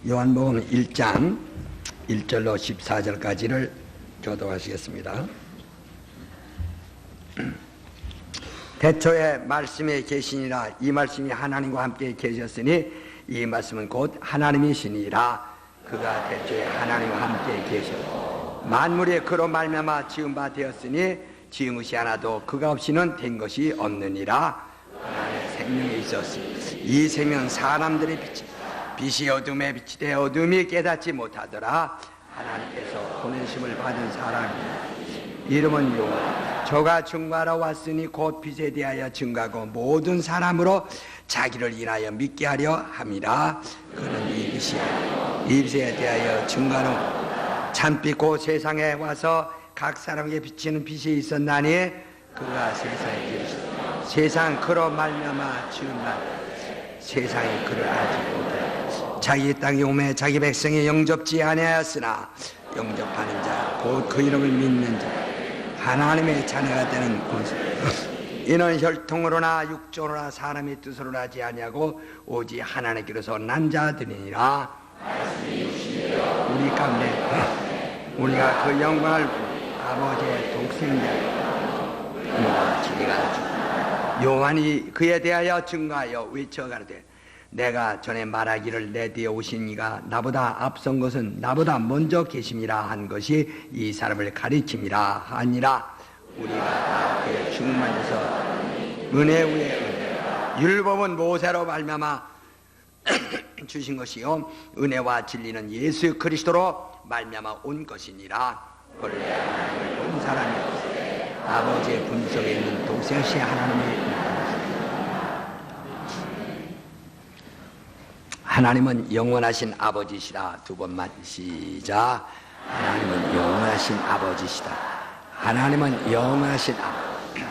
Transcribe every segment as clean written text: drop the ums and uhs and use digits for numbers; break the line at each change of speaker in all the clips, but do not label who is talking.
요한복음 1장 1절로 14절까지를 교독하시겠습니다. 대초에 말씀에 계시니라. 이 말씀이 하나님과 함께 계셨으니 이 말씀은 곧 하나님이시니라. 그가 대초에 하나님과 함께 계셨고 만물이 그로 말미암아 지은 바 되었으니 지은 것이 하나도 그가 없이는 된 것이 없느니라. 그 안에 생명이 있었으니 이 생명은 사람들의 빛이 빛이 어둠에 빛이 되어 어둠이 깨닫지 못하더라. 하나님께서 보내심을 받은 사람이라. 이름은 요한. 저가 증거하러 왔으니 곧 빛에 대하여 증거하고 모든 사람으로 자기를 인하여 믿게 하려 함이라. 그는 이 빛이야. 이 빛에 대하여 증거하는 참빛 곧 세상에 와서 각 사람에게 비치는 빛이 있었나니 그가 세상의 빛이다. 세상 그로 말미암아 지은 바 세상이 그를 알지 못하라. 자기 땅에 오매 자기 백성이 영접지 아니하였으나 영접하는 자 곧 그 이름을 믿는 자 하나님의 자녀가 되는 권세. 이는 혈통으로나 육조로나 사람의 뜻으로 하지 아니하고 오직 하나님께로서 난 자들이니라. 우리 가운데 우리가 그 영광을 아버지의 독생자 지리가 요한이 그에 대하여 증거하여 외쳐 가로되 내가 전에 말하기를 내 뒤에 오신 이가 나보다 앞선 것은 나보다 먼저 계심이라 한 것이 이 사람을 가리킴이라 하니라. 우리가 다 그의 충만해서 은혜 위에 은혜. 율법은 모세로 말미암아 주신 것이요 은혜와 진리는 예수 그리스도로 말미암아 온 것이니라. 본래 하나님을 본 사람이 아버지의 분속에 있는 독생시 하나님의 하나님은 영원하신 아버지시다. 두 번만 시작. 하나님은 영원하신 아버지시다. 하나님은 영원하신 아버지.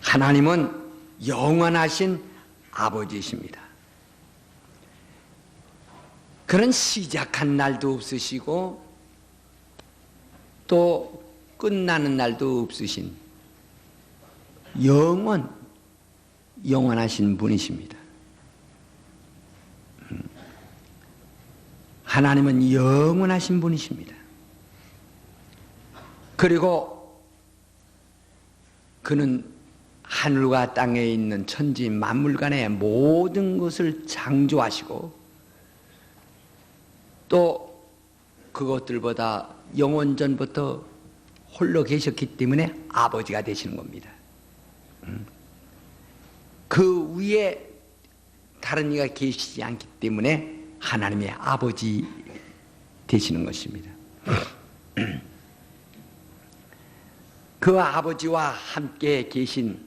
하나님은 영원하신 아버지십니다. 그런 시작한 날도 없으시고 또 끝나는 날도 없으신 영원하신 분이십니다. 하나님은 영원하신 분이십니다. 그리고 그는 하늘과 땅에 있는 천지 만물간의 모든 것을 창조하시고 또 그것들보다 영원전부터 홀로 계셨기 때문에 아버지가 되시는 겁니다. 그 위에 다른 이가 계시지 않기 때문에 하나님의 아버지 되시는 것입니다. 그 아버지와 함께 계신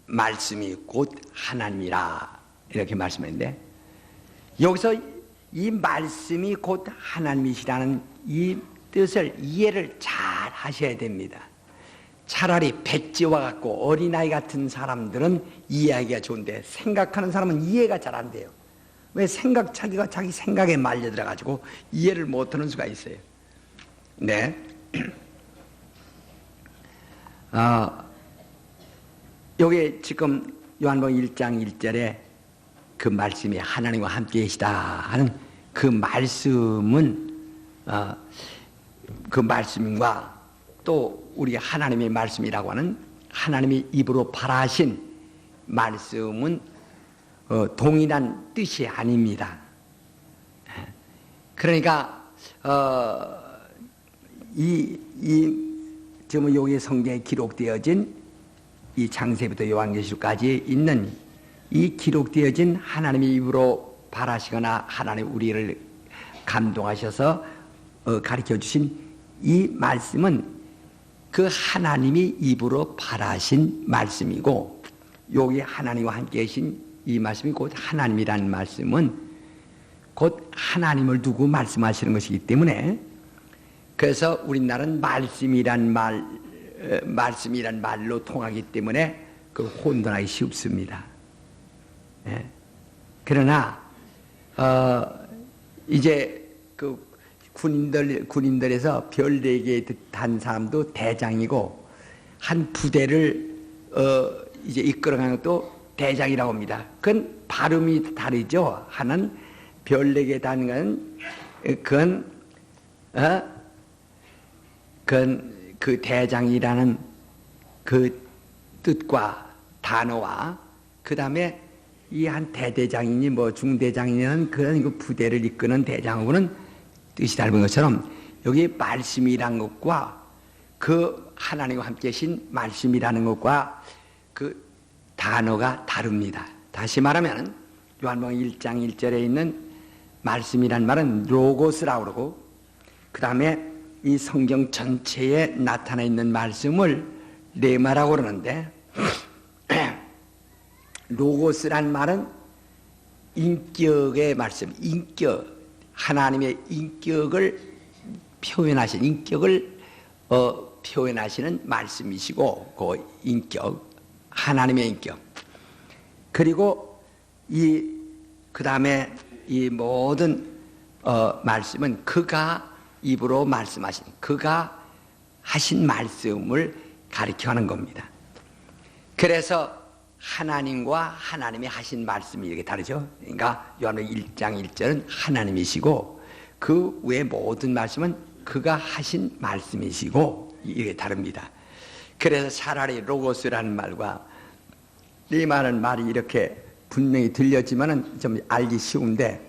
말씀이 곧 하나님이라 이렇게 말씀했는데 여기서 이 말씀이 곧 하나님이시라는 이 뜻을 이해를 잘 하셔야 됩니다. 차라리 백지와 같고 어린아이 같은 사람들은 이해하기가 좋은데 생각하는 사람은 이해가 잘 안 돼요. 왜 자기가 자기 생각에 말려 들어가지고 이해를 못하는 수가 있어요. 네. 여기 지금 요한복음 1장 1절에 그 말씀이 하나님과 함께 계시다 하는 그 말씀은 그 말씀과 또 우리 하나님의 말씀이라고 하는 하나님의 입으로 발하신 말씀은 동일한 뜻이 아닙니다. 그러니까 지금 여기 성경에 기록되어진 이 창세부터 요한계시록까지 있는 이 기록되어진 하나님의 입으로 발하시거나 하나님 우리를 감동하셔서 가르쳐 주신 이 말씀은 그 하나님이 입으로 발하신 말씀이고, 여기 하나님과 함께 계신 이 말씀이 곧 하나님이라는 말씀은 곧 하나님을 두고 말씀하시는 것이기 때문에, 그래서 우리나라는 말씀이란 말로 통하기 때문에 그 혼돈하기 쉽습니다. 예. 그러나 이제 그 군인들에서 별 4개 단 사람도 대장이고, 한 부대를 이제 이끌어가는 것도 대장이라고 합니다. 그건 발음이 다르죠. 하나는 별 4개 단 건 그건 그 대장이라는 그 뜻과 단어와 그 다음에 이 한 대대장이니 뭐 중대장이냐는 그런 그 부대를 이끄는 대장하고는 뜻이 다른 것처럼, 여기 말씀이란 것과 그 하나님과 함께 계신 말씀이라는 것과 그 단어가 다릅니다. 다시 말하면 요한복음 1장 1절에 있는 말씀이란 말은 로고스라고 그러고, 그 다음에 이 성경 전체에 나타나 있는 말씀을 레마라고 그러는데, 로고스란 말은 인격의 말씀, 인격, 하나님의 인격을 표현하시는, 인격을 표현하시는 말씀이시고, 그 인격, 하나님의 인격. 그리고 그 다음에 이 모든 말씀은 그가 입으로 말씀하신, 그가 하신 말씀을 가리켜하는 겁니다. 그래서 하나님과 하나님이 하신 말씀이 이렇게 다르죠. 그러니까 요한복음 1장 1절은 하나님이시고, 그 외 모든 말씀은 그가 하신 말씀이시고, 이게 다릅니다. 그래서 차라리 로고스라는 말과 리마라는 말이 이렇게 분명히 들렸지만은 좀 알기 쉬운데,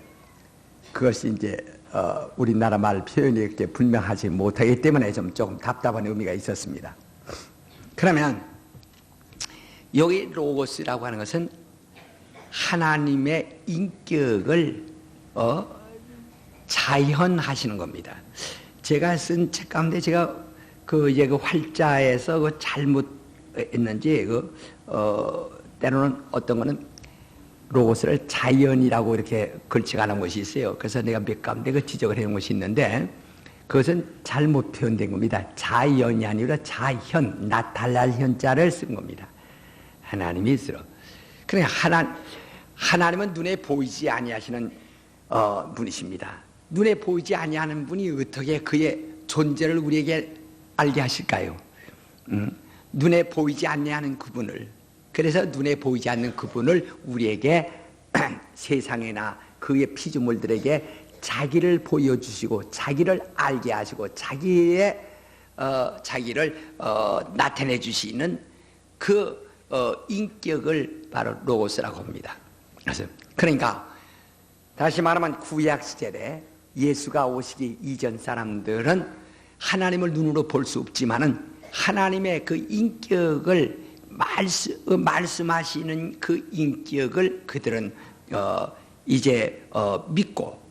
그것이 이제 우리나라 말 표현이 이렇게 분명하지 못하기 때문에 조금 답답한 의미가 있었습니다. 그러면 여기 로고스라고 하는 것은 하나님의 인격을 자현하시는 겁니다. 제가 쓴 책 가운데 제가 그 활자에서 잘못했는지 때로는 어떤 거는 로고스를 자연이라고 이렇게 걸치가 하는 것이 있어요. 그래서 내가 몇 가운데 그 지적을 해놓은 것이 있는데, 그것은 잘못 표현된 겁니다. 자연이 아니라 자현, 나타날 현자를 쓴 겁니다. 하나님이 있으러. 그러니까 하나님은 눈에 보이지 아니하시는 분이십니다. 눈에 보이지 아니하는 분이 어떻게 그의 존재를 우리에게 알게 하실까요? 눈에 보이지 아니하는 그분을, 그래서 눈에 보이지 않는 그분을 우리에게 세상에나 그의 피조물들에게 자기를 보여주시고 자기를 알게 하시고 자기를 나타내 주시는 그 인격을 바로 로고스라고 합니다. 그러니까 다시 말하면 구약 시절에 예수가 오시기 이전 사람들은 하나님을 눈으로 볼 수 없지만은 하나님의 그 인격을 말씀하시는 그 인격을 그들은 이제 믿고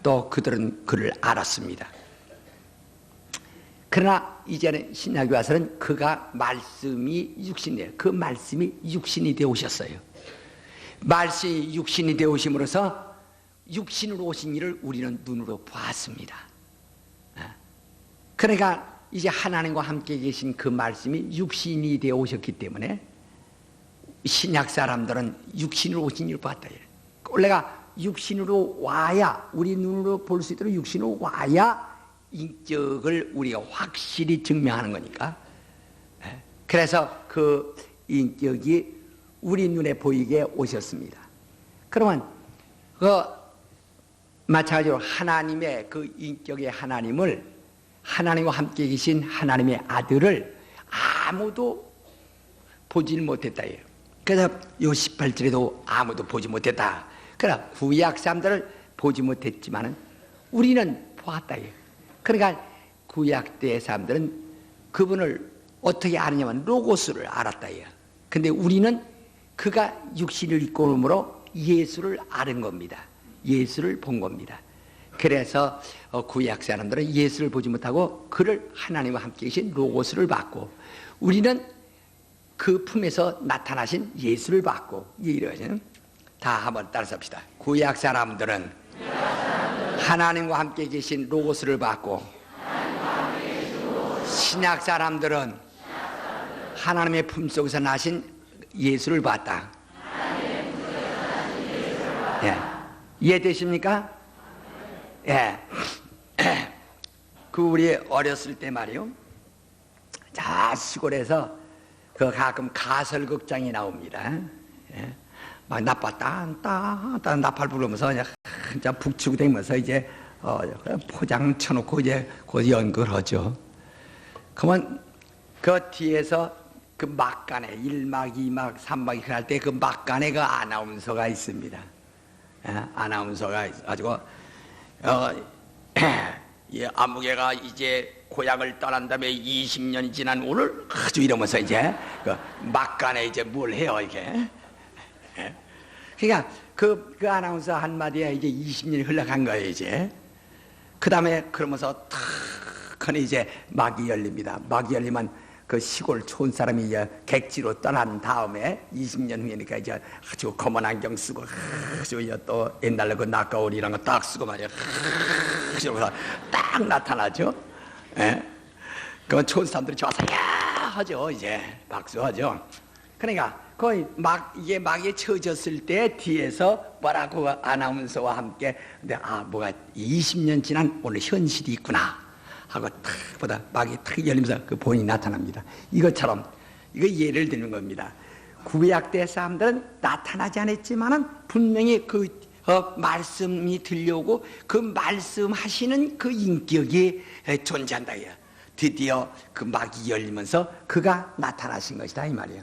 또 그들은 그를 알았습니다. 그러나 이제는 신약에 와서는 그가 말씀이 육신이에요. 그 말씀이 육신이 되어 오셨어요. 말씀이 육신이 되어 오심으로써 육신으로 오신 일을 우리는 눈으로 보았습니다. 그러니까 이제 하나님과 함께 계신 그 말씀이 육신이 되어 오셨기 때문에 신약 사람들은 육신으로 오신 일을 봤다. 원래가 육신으로 와야, 우리 눈으로 볼 수 있도록 육신으로 와야 인격을 우리가 확실히 증명하는 거니까. 그래서 그 인격이 우리 눈에 보이게 오셨습니다. 그러면 그 마찬가지로 하나님의 그 인격의 하나님을, 하나님과 함께 계신 하나님의 아들을 아무도 보질 못했다. 그래서 요 18절에도 아무도 보지 못했다. 그러나 구약 사람들을 보지 못했지만 우리는 보았다. 그러니까 구약 때 사람들은 그분을 어떻게 아느냐면 로고스를 알았다. 근데 우리는 그가 육신을 입고 오므로 예수를 아는 겁니다. 예수를 본 겁니다. 그래서 구약 사람들은 예수를 보지 못하고 그를 하나님과 함께 계신 로고스를 봤고, 우리는 그 품에서 나타나신 예수를 봤고, 이러죠. 다 한번 따라서 합시다. 구약 사람들은 하나님과 함께 계신 로고스를 봤고, 신약 사람들은 하나님의 품속에서 나신 예수를 봤다. 예. 이해되십니까? 예. 그 우리 어렸을 때 말이요, 자 시골에서 그 가끔 가설극장이 나옵니다. 예. 막 나팔 나팔 부르면서 그냥 진짜 북치고 다니면서 이제 포장 쳐놓고 이제 그 연극하죠. 그러면 그 뒤에서 그 막간에 1막, 2막, 3막이 그럴 때 그 막간에 그 아나운서가 있습니다. 예, 아나운서가 있어가지고 아무개가 이제 고향을 떠난 다음에 20년이 지난 오늘 아주 이러면서 이제 그 막간에 이제 뭘 해요 이게. 예. 그러니까 그 아나운서 한마디에 이제 20년이 흘러간 거예요 이제. 그 다음에 그러면서 탁 하니 이제 막이 열립니다. 막이 열리면 그 시골 촌사람이 이제 객지로 떠난 다음에 20년 후에니까 이제 아주 검은 안경 쓰고 아주 또 옛날에 그 낙가오리 이런 거 딱 쓰고 말이야. 그러면서 딱 나타나죠. 예? 그러면 촌사람들이 좋아서 야 하죠. 이제 박수하죠. 그러니까 거의 이게 막에 쳐졌을 때 뒤에서 뭐라고 아나운서와 함께 근데 뭐가 20년 지난 오늘 현실이 있구나 하고 탁 보다 막이 탁 열리면서 그 본인이 나타납니다. 이것처럼 이거 예를 드는 겁니다. 구약 때 사람들은 나타나지 않았지만은 분명히 그 말씀이 들려오고 그 말씀하시는 그 인격이 존재한다. 드디어 그 막이 열리면서 그가 나타나신 것이다 이 말이에요.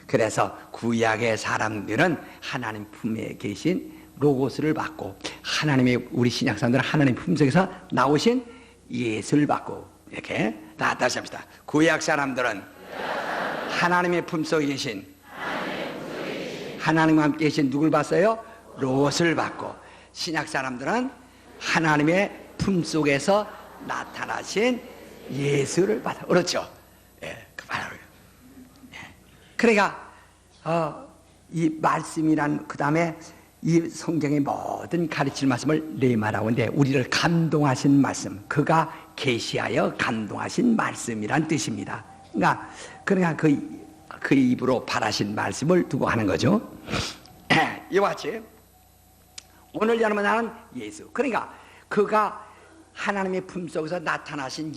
그래서 구약의 사람들은 하나님 품에 계신 로고스를 받고, 하나님의 우리 신약 사람들은 하나님 품속에서 나오신 예수를 받고, 이렇게 다시 합시다. 구약 사람들은 하나님의 품속에 계신 하나님과 함께 계신 누굴 봤어요? 로고스를 받고, 신약 사람들은 하나님의 품속에서 나타나신 예수를 받아. 그렇죠? 예, 그 바로. 그러니까 이 말씀이란 그 다음에 이 성경의 모든 가르칠 말씀을 레마라고 하는데 우리를 감동하신 말씀, 그가 계시하여 감동하신 말씀이란 뜻입니다. 그러니까 그 입으로 발하신 말씀을 두고 하는 거죠. 이와 같이 오늘 여러분 나는 예수, 그러니까 그가 하나님의 품속에서 나타나신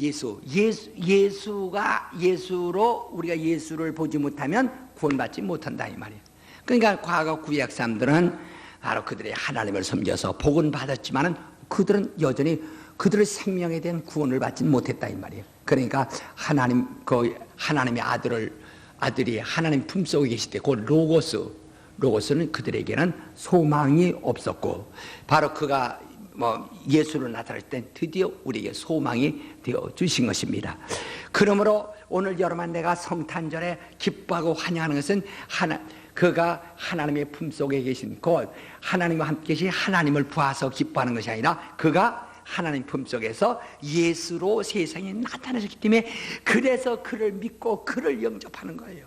예수로 우리가 예수를 보지 못하면 구원받지 못한다 이 말이에요. 그러니까 과거 구약 사람들은 바로 그들의 하나님을 섬겨서 복은 받았지만은 그들은 여전히 그들의 생명에 대한 구원을 받지 못했다 이 말이에요. 그러니까 하나님의 아들이 하나님 품속에 계실 때 그 로고스는 그들에게는 소망이 없었고, 바로 그가 예수로 나타날 때 드디어 우리에게 소망이 되어 주신 것입니다. 그러므로 오늘 여러분 내가 성탄절에 기뻐하고 환영하는 것은 그가 하나님의 품속에 계신 곧 하나님과 함께 계신 하나님을 보아서 기뻐하는 것이 아니라 그가 하나님 품속에서 예수로 세상에 나타나셨기 때문에 그래서 그를 믿고 그를 영접하는 거예요.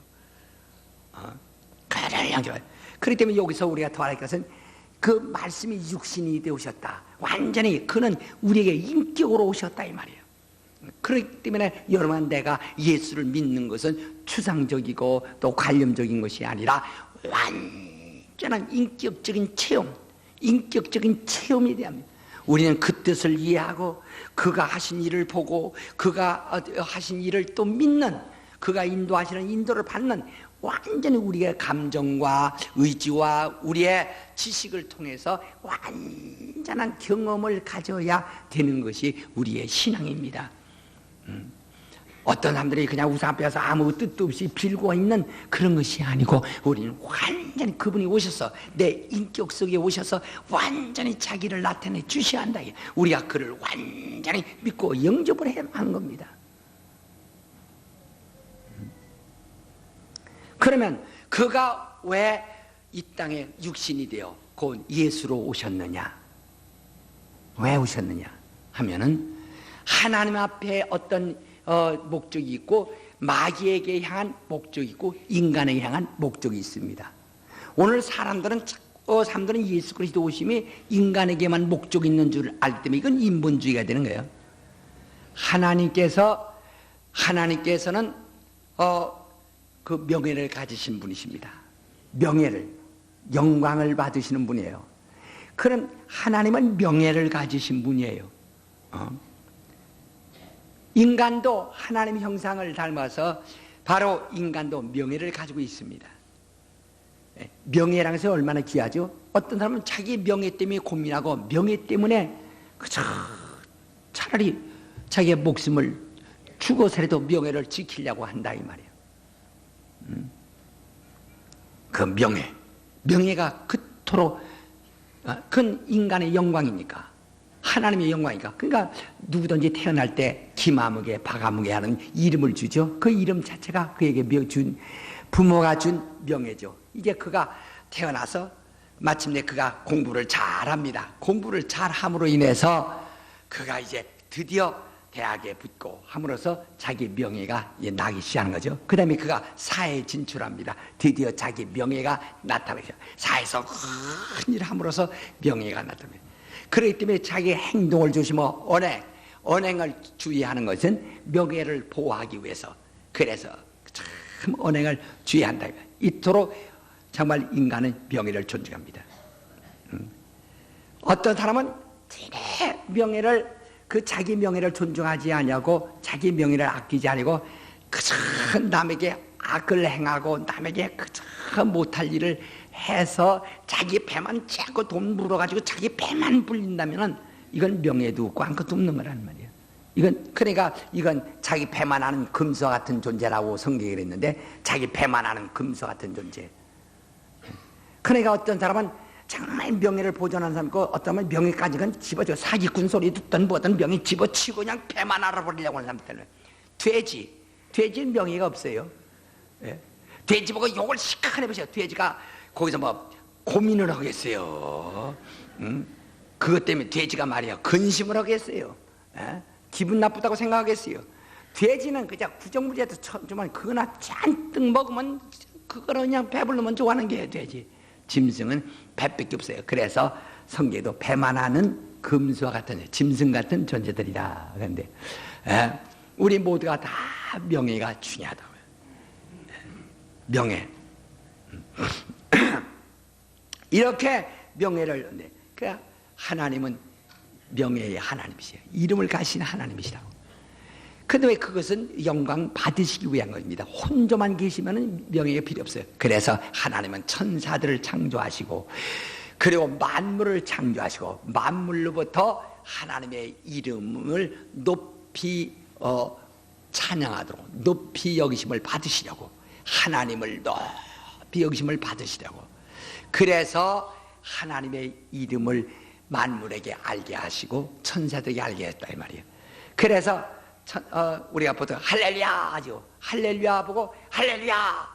그를 영접해요. 그렇기 때문에 여기서 우리가 더 알 것은 그 말씀이 육신이 되오셨다. 완전히 그는 우리에게 인격으로 오셨다 이 말이에요. 그렇기 때문에 여러분 내가 예수를 믿는 것은 추상적이고 또 관념적인 것이 아니라 완전한 인격적인 체험이 돼야 합니다. 우리는 그 뜻을 이해하고 그가 하신 일을 보고 그가 하신 일을 또 믿는, 그가 인도하시는 인도를 받는 완전히 우리의 감정과 의지와 우리의 지식을 통해서 완전한 경험을 가져야 되는 것이 우리의 신앙입니다. 어떤 사람들이 그냥 우상 앞에서 아무 뜻도 없이 빌고 있는 그런 것이 아니고, 우리는 완전히 그분이 오셔서 내 인격 속에 오셔서 완전히 자기를 나타내 주셔야 한다. 우리가 그를 완전히 믿고 영접을 해야 하는 겁니다. 그러면 그가 왜 이 땅에 육신이 되어 곧 예수로 오셨느냐? 왜 오셨느냐 하면은 하나님 앞에 어떤 목적이 있고, 마귀에게 향한 목적이 있고, 인간에게 향한 목적이 있습니다. 오늘 사람들은 예수 그리스도 오심이 인간에게만 목적이 있는 줄 알기 때문에 이건 인본주의가 되는 거예요. 하나님께서는 그 명예를 가지신 분이십니다. 명예를, 영광을 받으시는 분이에요. 그럼 하나님은 명예를 가지신 분이에요. 인간도 하나님의 형상을 닮아서 바로 인간도 명예를 가지고 있습니다. 명예라는 것이 얼마나 귀하죠? 어떤 사람은 자기 명예 때문에 고민하고, 명예 때문에 차라리 자기의 목숨을 죽어서라도 명예를 지키려고 한다 이 말이에요. 그 명예가 그토록 큰 인간의 영광이니까, 하나님의 영광이니까. 그러니까 누구든지 태어날 때 김아무개, 박아무개 하는 이름을 주죠. 그 이름 자체가 그에게 부모가 준 명예죠. 이제 그가 태어나서 마침내 그가 공부를 잘합니다. 공부를 잘함으로 인해서 그가 이제 드디어 대학에 붙고 함으로써 자기 명예가 나기 시작하는 거죠. 그 다음에 그가 사회에 진출합니다. 드디어 자기 명예가 나타나죠. 사회에서 큰 일을 함으로써 명예가 나타납니다. 그렇기 때문에 자기 행동을 조심하고 언행을 주의하는 것은 명예를 보호하기 위해서, 그래서 참 언행을 주의한다. 이토록 정말 인간은 명예를 존중합니다. 어떤 사람은 되게 자기 명예를 존중하지 않냐고, 자기 명예를 아끼지 않고 그저 남에게 악을 행하고 남에게 그저 못할 일을 해서 자기 배만 자꾸 돈 물어가지고 자기 배만 불린다면은 이건 명예도 없고 아무것도 없는 거란 말이에요. 이건 자기 배만 하는 금서 같은 존재라고 성경이 그랬는데, 자기 배만 하는 금서 같은 존재. 그러니까 어떤 사람은 정말 명예를 보존하는 사람 있고, 어떤 사람은 명예까지는 집어줘. 사기꾼 소리 듣던 뭐든 명예 집어치고 그냥 배만 알아버리려고 하는 사람들은. 돼지는 명예가 없어요. 예? 돼지 보고 욕을 시크하게 해보세요. 돼지가 거기서 뭐 고민을 하겠어요. 그것 때문에 돼지가 말이야 근심을 하겠어요. 예? 기분 나쁘다고 생각하겠어요. 돼지는 그냥 구정부지에도 처음만 그거나 잔뜩 먹으면 그거를 그냥 배부르면 좋아하는 게 돼지. 짐승은 배밖에 없어요. 그래서 성경에도 배만 하는 금수와 같은 짐승 같은 존재들이다. 그런데 우리 모두가 다 명예가 중요하다고요. 명예. 이렇게 명예를, 그러니까 하나님은 명예의 하나님이시에요. 이름을 가신 하나님이시라고. 그런데 왜 그것은 영광 받으시기 위한 겁니다. 혼자만 계시면 명예가 필요 없어요. 그래서 하나님은 천사들을 창조하시고, 그리고 만물을 창조하시고, 만물로부터 하나님의 이름을 높이 찬양하도록, 높이 여기심을 받으시려고, 하나님을 높이 여기심을 받으시려고, 그래서 하나님의 이름을 만물에게 알게 하시고 천사들에게 알게 했다 이 말이에요. 그래서 우리가 보통 할렐루야 하죠. 할렐루야 보고 할렐루야.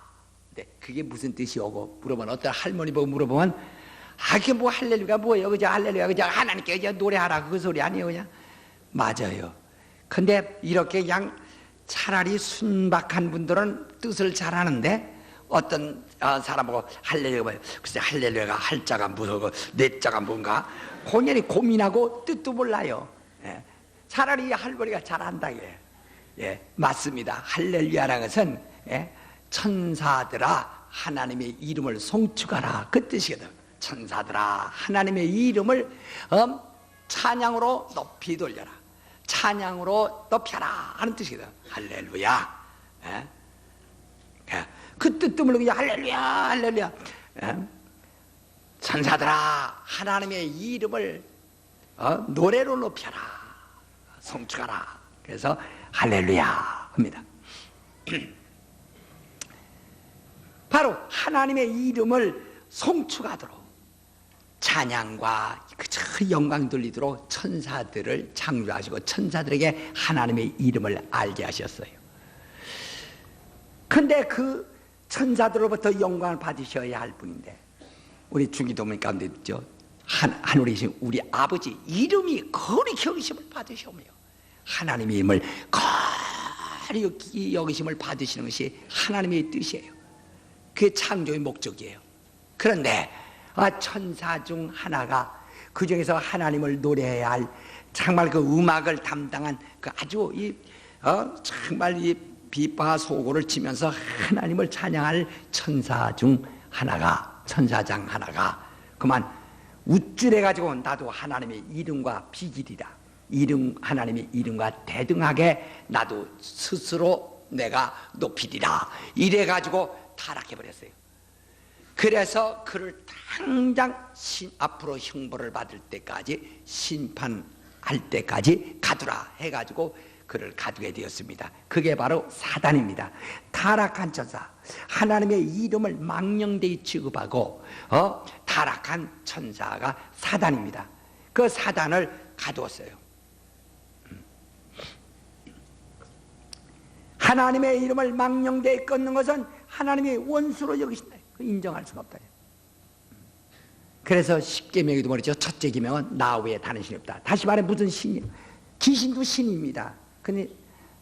근데 그게 무슨 뜻이오고 물어보면, 어떤 할머니 보고 물어보면, 그게 뭐 할렐루야가 뭐예요? 그저 할렐루야 그냥 하나님께 그냥 노래하라 그 소리 아니에요 그냥. 맞아요. 근데 이렇게 그냥 차라리 순박한 분들은 뜻을 잘 하는데, 어떤 사람하고 할렐루야가 뭐예요? 글쎄 할렐루야가 할자가 무서워 넷자가 뭔가 본인이 고민하고 뜻도 몰라요. 예. 차라리 할머니가 잘한다. 예, 맞습니다. 할렐루야라는 것은 천사들아 하나님의 이름을 송축하라 그 뜻이거든. 천사들아 하나님의 이름을 찬양으로 높이 돌려라, 찬양으로 높여라 하는 뜻이거든. 할렐루야. 그 뜻도 모르고 할렐루야 할렐루야. 천사들아 하나님의 이름을 노래로 높여라, 송축하라. 그래서 할렐루야 합니다. 바로 하나님의 이름을 송축하도록, 찬양과 그 영광 돌리도록 천사들을 창조하시고 천사들에게 하나님의 이름을 알게 하셨어요. 근데 그 천사들로부터 영광을 받으셔야 할 분인데, 우리 주기도문 가운데 있죠. 하늘에 계신 우리 아버지 이름이 거리 여기심을 받으시오며, 하나님의 이름을 거리 여기심을 받으시는 것이 하나님의 뜻이에요. 그게 창조의 목적이에요. 그런데 천사 중 하나가 그 중에서 하나님을 노래해야 할, 정말 그 음악을 담당한 그 아주 정말 이 비파 소고를 치면서 하나님을 찬양할 천사장 하나가 그만 우쭐해 가지고 나도 하나님의 이름과 비길이라, 하나님의 이름과 대등하게 나도 스스로 내가 높이리라, 이래 가지고 타락해 버렸어요. 그래서 그를 당장 앞으로 형벌을 받을 때까지, 심판할 때까지 가두라 해가지고 그를 가두게 되었습니다. 그게 바로 사단입니다. 타락한 천사, 하나님의 이름을 망령되이 취급하고 타락한 천사가 사단입니다. 그 사단을 가두었어요. 하나님의 이름을 망령되이 끊는 것은 하나님의 원수로 여기신다. 인정할 수가 없다. 그래서 십계명에도 말이죠. 첫째 계명은 나 외에 다른 신이 없다. 다시 말해 무슨 신이? 귀신도 신입니다. 근데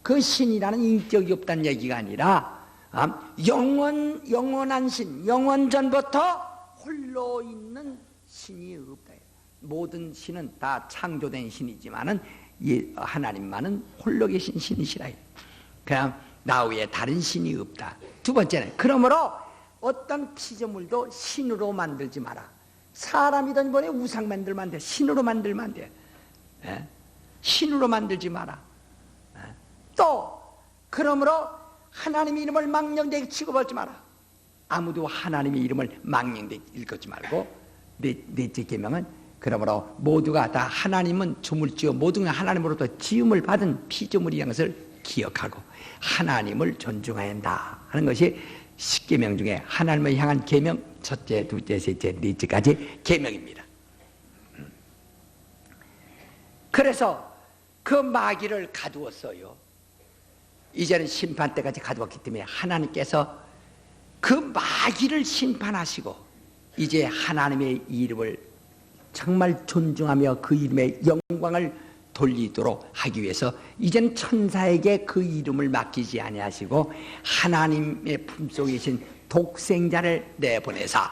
그 신이라는 인격이 없다는 얘기가 아니라 영원한 신, 영원 전부터 홀로 있는 신이 없다. 모든 신은 다 창조된 신이지만은 하나님만은 홀로 계신 신이시라. 그냥 나 외에 다른 신이 없다. 두 번째는 그러므로 어떤 피조물도 신으로 만들지 마라. 사람이든 뭐래 우상 만들면 안 돼. 신으로 만들면 안 돼. 신으로 만들지 마라. 또 그러므로 하나님의 이름을 망령되게 취급하지 마라. 아무도 하나님의 이름을 망령되게 읽지 말고, 넷째 계명은 그러므로 모두가 다 하나님은 조물지어 모두가 하나님으로부터 지음을 받은 피조물이라는 것을 기억하고 하나님을 존중해야 한다 하는 것이 십계명 중에 하나님을 향한 계명, 첫째, 둘째, 셋째, 넷째까지 계명입니다. 그래서 그 마귀를 가두었어요. 이제는 심판 때까지 가두었기 때문에 하나님께서 그 마귀를 심판하시고 이제 하나님의 이름을 정말 존중하며 그 이름의 영광을 돌리도록 하기 위해서 이제는 천사에게 그 이름을 맡기지 아니하시고 하나님의 품속에 계신 독생자를 내보내사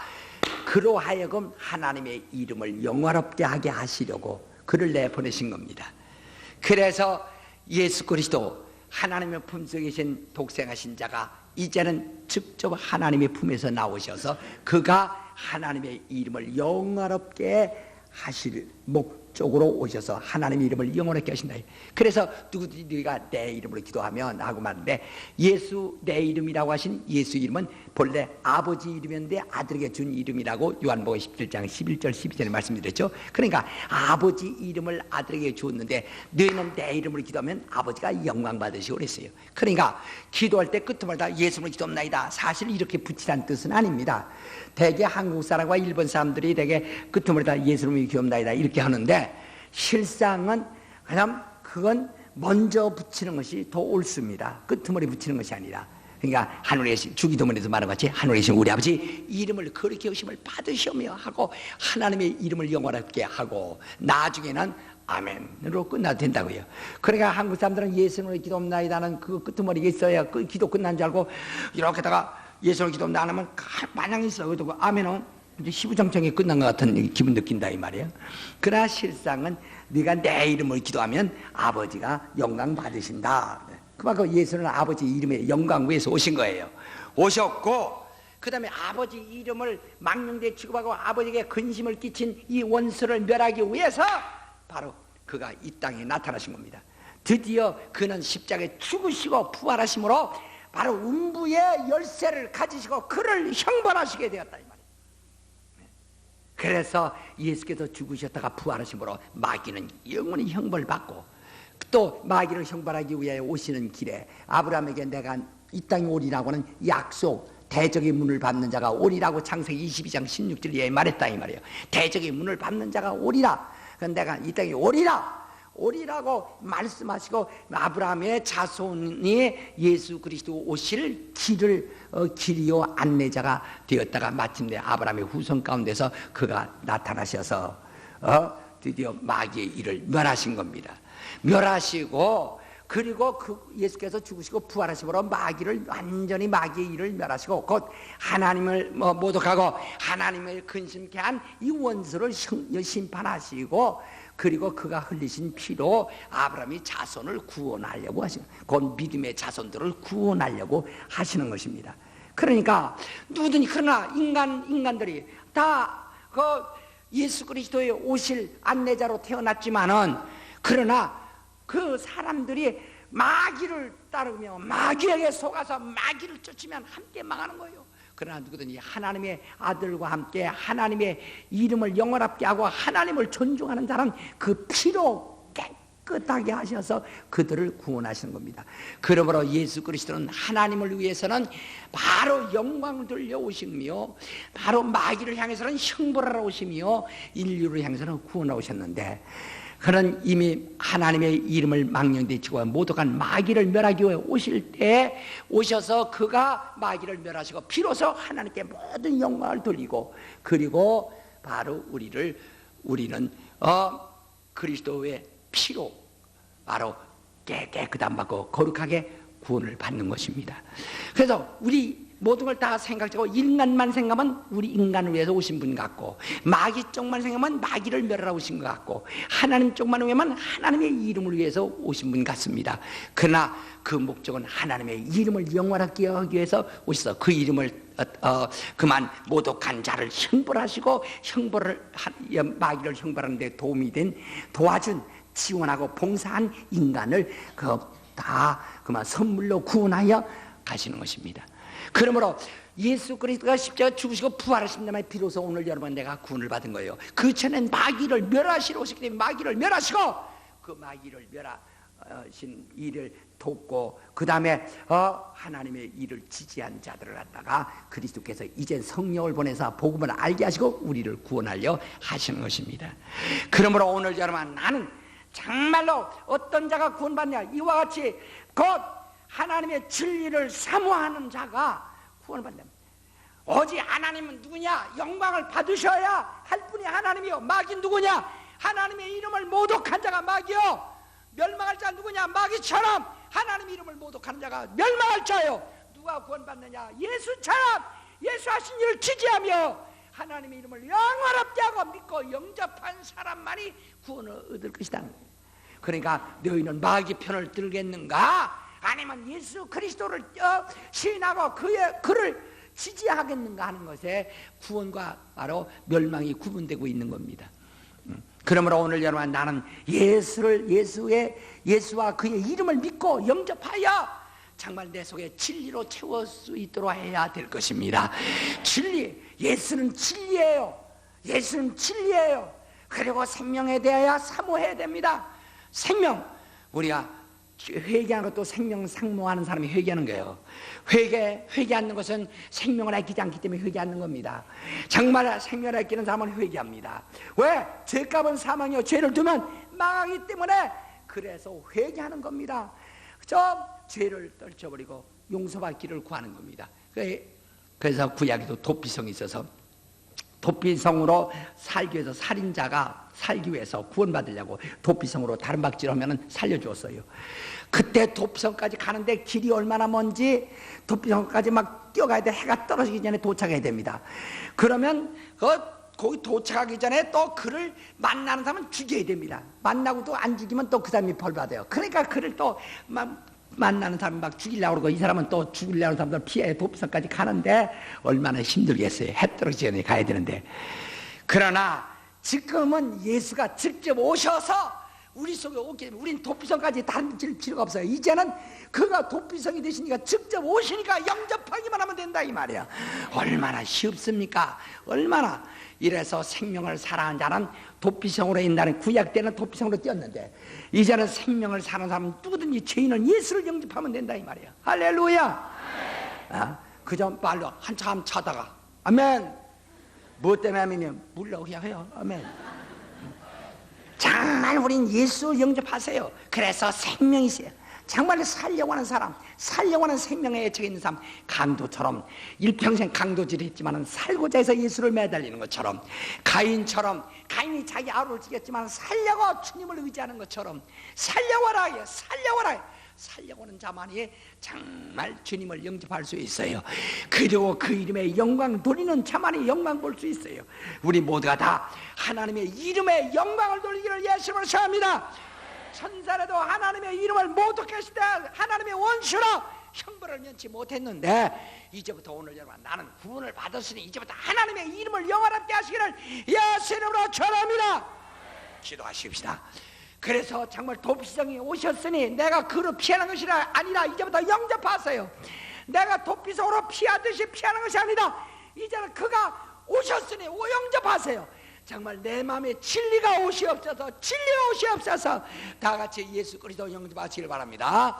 그로 하여금 하나님의 이름을 영화롭게 하게 하시려고 그를 내보내신 겁니다. 그래서 예수 그리스도 하나님의 품속에 계신 독생하신 자가 이제는 직접 하나님의 품에서 나오셔서 그가 하나님의 이름을 영화롭게 하실 목적으로 오셔서 하나님의 이름을 영원하게 하신다. 그래서 누가 내 이름으로 기도하면 하고 말하는데, 예수 내 이름이라고 하신 예수 이름은 본래 아버지 이름이었는데 아들에게 준 이름이라고 요한복음 17장 11절 12절에 말씀드렸죠. 그러니까 아버지 이름을 아들에게 주었는데 너희는 내 이름으로 기도하면 아버지가 영광 받으시고 그랬어요. 그러니까 기도할 때 끝마다 예수님을 기도합나이다, 사실 이렇게 붙이라는 뜻은 아닙니다. 대개 한국 사람과 일본 사람들이 대개 끝머리다 예수님이 기도합나이다 이렇게 하는데, 실상은 그냥 그건 먼저 붙이는 것이 더 옳습니다. 끝머리 붙이는 것이 아니라. 그러니까 하늘에 계신, 주기도문에서 말한 같이 하늘에 계신 우리 아버지 이름을 거룩히 여김을 받으시오며 하고 하나님의 이름을 영원하게 하고 나중에는 아멘으로 끝나도 된다고요. 그러니까 한국 사람들은 예수님을 기도합나이다는 그 끝머리가 있어야 그 기도 끝난 줄 알고 이렇게다가 예수님을 기도합니다 안 하면 마냥 있어. 그리고 아멘은 이제 시부정청이 끝난 것 같은 기분 느낀다 이 말이에요. 그러나 실상은 네가 내 이름을 기도하면 아버지가 영광 받으신다. 그만큼 예수는 아버지 이름의 영광 위에서 오신 거예요. 오셨고 그 다음에 아버지 이름을 망령되이 취급하고 아버지에게 근심을 끼친 이 원수를 멸하기 위해서 바로 그가 이 땅에 나타나신 겁니다. 드디어 그는 십자가에 죽으시고 부활하심으로 바로 음부의 열쇠를 가지시고 그를 형벌하시게 되었다 이 말이에요. 그래서 예수께서 죽으셨다가 부활하심으로 마귀는 영원히 형벌받고, 또 마귀를 형벌하기 위해 오시는 길에 아브라함에게 내가 이 땅에 오리라고 하는 약속, 대적의 문을 밟는 자가 오리라고 창세기 22장 16절에 말했다 이 말이에요. 대적의 문을 밟는 자가 오리라. 내가 이 땅에 오리라고 말씀하시고, 아브라함의 자손이 예수 그리스도 오실 길이요 안내자가 되었다가 마침내 아브라함의 후손 가운데서 그가 나타나셔서 드디어 마귀의 일을 멸하신 겁니다. 멸하시고, 그리고 예수께서 죽으시고 부활하심으로 완전히 마귀의 일을 멸하시고, 곧 하나님을 모독하고 하나님을 근심케 한 이 원수를 심판하시고, 그리고 그가 흘리신 피로 아브라함이 자손을 구원하려고 하시는, 곧 믿음의 자손들을 구원하려고 하시는 것입니다. 그러니까 누구든지, 그러나 인간들이 다 예수 그리스도의 오실 안내자로 태어났지만은, 그러나 그 사람들이 마귀를 따르며 마귀에게 속아서 마귀를 쫓으면 함께 망하는 거예요. 그러나 누구든지 하나님의 아들과 함께 하나님의 이름을 영원하게 하고 하나님을 존중하는 자는 그 피로 깨끗하게 하셔서 그들을 구원하시는 겁니다. 그러므로 예수 그리스도는 하나님을 위해서는 바로 영광을 돌려오시며, 바로 마귀를 향해서는 형벌하러 오시며, 인류를 향해서는 구원하러 오셨는데, 그는 이미 하나님의 이름을 망령되치고 모독한 마귀를 멸하기 위해 오실 때 오셔서 그가 마귀를 멸하시고 비로소 하나님께 모든 영광을 돌리고, 그리고 바로 우리는 그리스도의 피로 바로 깨끗함 받고 거룩하게 구원을 받는 것입니다. 그래서 우리 모든 걸 다 생각하고, 인간만 생각하면 우리 인간을 위해서 오신 분 같고, 마귀 쪽만 생각하면 마귀를 멸하러 오신 것 같고, 하나님 쪽만 보면 하나님의 이름을 위해서 오신 분 같습니다. 그러나 그 목적은 하나님의 이름을 영원하게 하기 위해서 오셔서 그 이름을 그만 모독한 자를 형벌하시고, 마귀를 형벌하는 데 도움이 된, 도와준, 지원하고 봉사한 인간을 다 그만 선물로 구원하여 가시는 것입니다. 그러므로 예수 그리스도가 십자가 죽으시고 부활하신 다음에 비로소 오늘 여러분 내가 구원을 받은 거예요. 그 전엔 마귀를 멸하시러 오셨기 때문에 마귀를 멸하시고, 그 마귀를 멸하신 일을 돕고, 그 다음에 하나님의 일을 지지한 자들을 갖다가 그리스도께서 이제 성령을 보내서 복음을 알게 하시고 우리를 구원하려 하시는 것입니다. 그러므로 오늘 여러분, 나는 정말로 어떤 자가 구원받냐, 이와 같이 곧 하나님의 진리를 사모하는 자가 구원을 받는다. 오직 하나님은 누구냐? 영광을 받으셔야 할 분이 하나님이요. 마귀 누구냐? 하나님의 이름을 모독한 자가 마귀요. 멸망할 자 누구냐? 마귀처럼 하나님의 이름을 모독하는 자가 멸망할 자요. 누가 구원받느냐? 예수처럼 예수 하신 일을 지지하며 하나님의 이름을 영원롭게 하고 믿고 영접한 사람만이 구원을 얻을 것이다. 그러니까 너희는 마귀 편을 들겠는가? 아니면 예수 그리스도를 시인하고 그를 지지하겠는가 하는 것에 구원과 바로 멸망이 구분되고 있는 겁니다. 그러므로 오늘 여러분, 나는 예수와 그의 이름을 믿고 영접하여 정말 내 속에 진리로 채울 수 있도록 해야 될 것입니다. 진리, 예수는 진리예요. 예수는 진리예요. 그리고 생명에 대하여 사모해야 됩니다. 생명, 우리가 회개하는 것도 생명 상모하는 사람이 회개하는 거예요. 회개하는 것은 생명을 아끼지 않기 때문에 회개하는 겁니다. 정말 생명을 아끼는 사람은 회개합니다. 왜? 죄값은 사망이요, 죄를 두면 망하기 때문에. 그래서 회개하는 겁니다. 저 죄를 떨쳐버리고 용서받기를 구하는 겁니다. 그래서 구약에도 도피성이 있어서 도피성으로 살기 위해서, 살인자가 살기 위해서 구원받으려고 도피성으로 다른 박지를 하면 살려주었어요. 그때 도피성까지 가는데 길이 얼마나 먼지, 도피성까지 막 뛰어가야 돼. 해가 떨어지기 전에 도착해야 됩니다. 그러면 거기 도착하기 전에 또 그를 만나는 사람은 죽여야 됩니다. 만나고도 안 죽이면 또 그 사람이 벌 받아요. 그러니까 그를 또 만나는 사람이 막 죽이려고 그러고, 이 사람은 또 죽이려고 하는 사람들 피해 도피성까지 가는데 얼마나 힘들겠어요. 해 떨어지기 전에 가야 되는데. 그러나 지금은 예수가 직접 오셔서 우리 속에 오게 되면 우린 도피성까지 다질 필요가 없어요. 이제는 그가 도피성이 되시니까 직접 오시니까 영접하기만 하면 된다 이 말이야. 얼마나 쉽습니까? 얼마나. 이래서 생명을 사랑하는 자는 도피성으로 인다는 구약 때는 도피성으로 뛰었는데 이제는 생명을 사는 사람은 누구든지 죄인은 예수를 영접하면 된다 이 말이야. 할렐루야. 그저 말로 한참 차다가 아멘. 무엇 때문에 아멘이요? 물러 그냥 해요. 아멘. 정말 우린 예수 영접하세요. 그래서 생명이 있어요. 정말 살려고 하는 사람, 살려고 하는 생명의 애착이 있는 사람, 강도처럼 일평생 강도질을 했지만 살고자 해서 예수를 매달리는 것처럼, 가인처럼 가인이 자기 아우를 죽였지만 살려고 주님을 의지하는 것처럼 살려고 하라, 살려고 하라. 살려고 하는 자만이 정말 주님을 영접할 수 있어요. 그리고 그 이름에 영광 돌리는 자만이 영광 볼 수 있어요. 우리 모두가 다 하나님의 이름에 영광을 돌리기를 예수님을 소합니다. 천사라도 하나님의 이름을 모독했을 때 하나님의 원수로 형벌을 면치 못했는데 이제부터 오늘 여러분 나는 구원을 받았으니 이제부터 하나님의 이름을 영원하게 하시기를 예수 이름으로 축원합니다. 기도하십시다. 그래서 정말 도피성이 오셨으니 내가 그로 피하는 것이 아니라 이제부터 영접하세요. 내가 도피성으로 피하듯이 피하는 것이 아니라 이제는 그가 오셨으니 영접하세요. 정말 내 마음에 진리가 오시옵소서, 진리가 오시옵소서. 다 같이 예수 그리스도 영접하시길 바랍니다.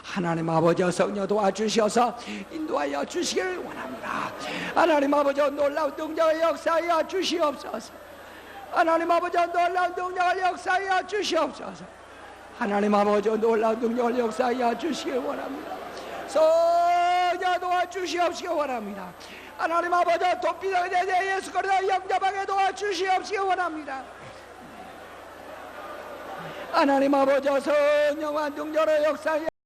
하나님 아버지 성령 도와주셔서 인도하여 주시길 원합니다. 하나님 아버지 놀라운 능력의 역사하여 주시옵소서. 하나님 아버지 놀라운 능력을 역사하여 주시옵소서. 하나님 아버지 놀라운 능력을 역사하여 주시길 원합니다. 성령 도와주시옵시기 원합니다. 하나님 아버지 도피성에 대해 예수 그리스도 영접하게 도와주시옵시기 원합니다. 하나님 아버지 성령과 능력의 역사에